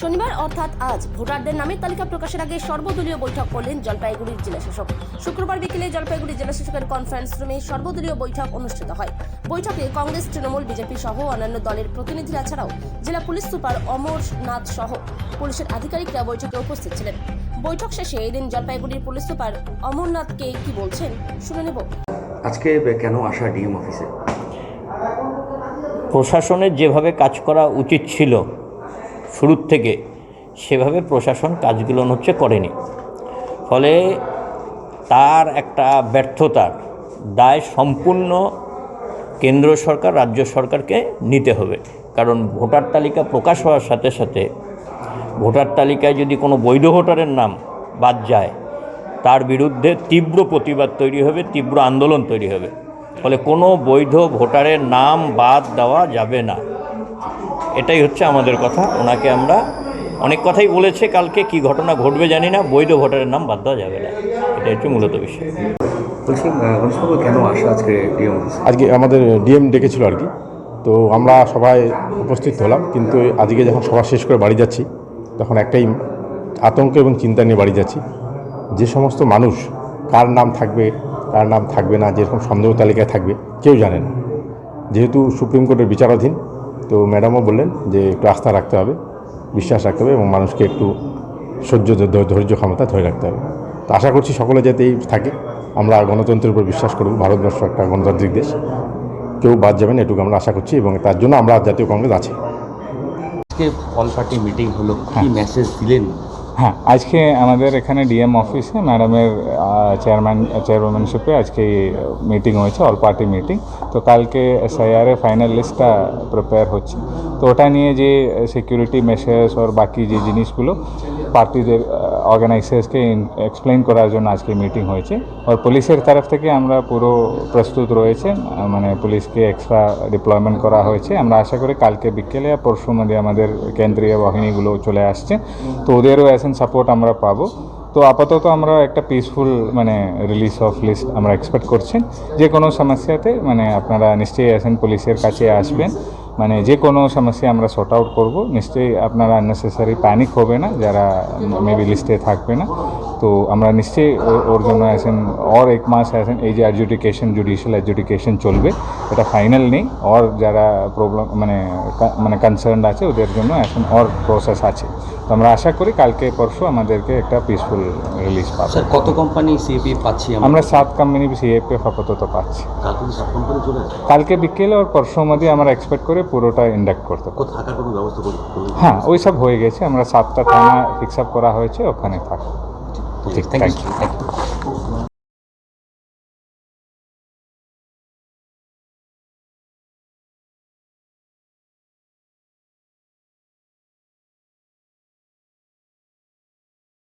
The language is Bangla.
শনিবার অর্থাৎ আজ ভোটারদের নামের তালিকা প্রকাশের আগে সর্বদলীয় বৈঠক করলেন জলপাইগুড়ির জেলাশাসক। শুক্রবার বিকেলে জলপাইগুড়ি জেলাশাসকের কনফারেন্স রুমে সর্বদলীয় বৈঠক অনুষ্ঠিত হয়। বৈঠকে কংগ্রেস, তৃণমূল, বিজেপি সহ অন্যান্য দলের প্রতিনিধিরা ছাড়াও জেলা পুলিশ সুপার অমরনাথ সহ পুলিশের আধিকারিকরা বৈঠকে উপস্থিত ছিলেন। বৈঠক শেষে এদিন জলপাইগুড়ির পুলিশ সুপার অমরনাথকে কি বলছেন শুনে নেব। আজকে কেন আসা ডিএম অফিসে? প্রশাসনের যেভাবে কাজ করা উচিত ছিল শুরুর থেকে, সেভাবে প্রশাসন কাজগুলো করেনি। ফলে তার একটা ব্যর্থতার দায় সম্পূর্ণ কেন্দ্র সরকার, রাজ্য সরকারকে নিতে হবে। কারণ ভোটার তালিকা প্রকাশ হওয়ার সাথে সাথে ভোটার তালিকায় যদি কোনো বৈধ ভোটারের নাম বাদ যায়, তার বিরুদ্ধে তীব্র প্রতিবাদ তৈরি হবে, তীব্র আন্দোলন তৈরি হবে। ফলে কোনো বৈধ ভোটারের নাম বাদ দেওয়া যাবে না, এটাই হচ্ছে আমাদের কথা। ওনাকে আমরা অনেক কথাই বলেছে, কালকে কি ঘটনা ঘটবে জানি না, বৈধ ভোটারের নাম বাদ দেওয়া যাবে না, এটাই হচ্ছে মূলত বিষয়। বলছি গণেশবাবু কেন আসা আজকে ডিএম অফিসে? আজকে আমাদের ডিএম ডেকেছিল আর কি, তো আমরা সবাই উপস্থিত হলাম। কিন্তু আজকে যখন সভা শেষ করে বাড়ি যাচ্ছি, তখন একটাই আতঙ্ক এবং চিন্তা নিয়ে বাড়ি যাচ্ছি। যে সমস্ত মানুষ কার নাম থাকবে কার নাম থাকবে না, যেরকম সন্দেহ তালিকায় থাকবে, কেউ জানে না। যেহেতু সুপ্রিম কোর্টের বিচারাধীন, তো ম্যাডামও বললেন যে একটু আস্থা রাখতে হবে, বিশ্বাস রাখতে হবে এবং মানুষকে একটু ধৈর্য ক্ষমতা ধরে রাখতে হবে। তো আশা করছি সকলে যাতে থাকে। আমরা গণতন্ত্রের উপর বিশ্বাস করব, ভারতবর্ষ একটা গণতান্ত্রিক দেশ, কেউ বাদ যাবেন এটুকু আমরা আশা করছি এবং তার জন্য আমরা জাতীয় কংগ্রেস আছে। আজকে অল পার্টি মিটিং হলো, কি মেসেজ দিলেন? হ্যাঁ, আজকে আমাদের এখানে ডিএম অফিসে ম্যাডামের চেয়ারম্যানশিপে আজকে মিটিং হয়েছে, অল পার্টি মিটিং। তো কালকে এসআইআরের ফাইনাল লিস্টটা প্রিপেয়ার হচ্ছে। তো ওটা নিয়ে যে সিকিউরিটি মেশার্স আর বাকি যে জিনিসগুলো পার্টিদের অর্গানাইজার্সকে এক্সপ্লেন করার জন্য আজকে মিটিং হয়েছে। আর পুলিশের তরফ থেকে আমরা পুরো প্রস্তুত রয়েছে, মানে পুলিশকে এক্সট্রা ডিপ্লয়মেন্ট করা হয়েছে। আমরা আশা করি কালকে বিকেলে আর পরশু মধ্যে আমাদের কেন্দ্রীয় বাহিনীগুলো চলে আসছে, তো ওদেরও সাপোর্ট আমরা পাবো। তো আপাতত আমরা একটা পিসফুল রিলিজ অফ লিস্ট আমরা এক্সপেক্ট করছেন। যে কোনো সমস্যাতে আপনারা নিশ্চয়ই পুলিশের কাছে আসবেন, যে কোনো সমস্যা আমরা সর্ট আউট করবো। নিশ্চয়ই আপনারা আননেসেসারি প্যানিক হবে না, যারা মেবি লিস্টে থাকবে না। তো আমরা নিশ্চয়ই ওর জন্য और एक মাস এই যে জুডিশিয়াল অ্যাডজুডিকেশন চলবে, এটা ফাইনাল নেই। আর যারা প্রবলেম কনসার্ন আছে ওদের জন্য আর প্রসেস আছে। তো আমরা আশা করি কালকে পরশু আমাদেরকে একটা পিসফুল রিলিজ পাবো। স্যার, কত কোম্পানি সিএপি পাচ্ছি আমরা 7 কোম্পানি সিএপি আপাতত পাচ্ছি। কালকে বিকেলে আর পরশু মধ্যে আমরা এক্সপেক্ট করে পুরোটা ইন্ডাক্ট করতে পারবো। থাকার কোনো ব্যবস্থা করবো? হ্যাঁ, ওই সব হয়ে গেছে। আমরা 7টা থানা ফিক্স আপ করা হয়েছে, ওখানে থাকবো। Thank you.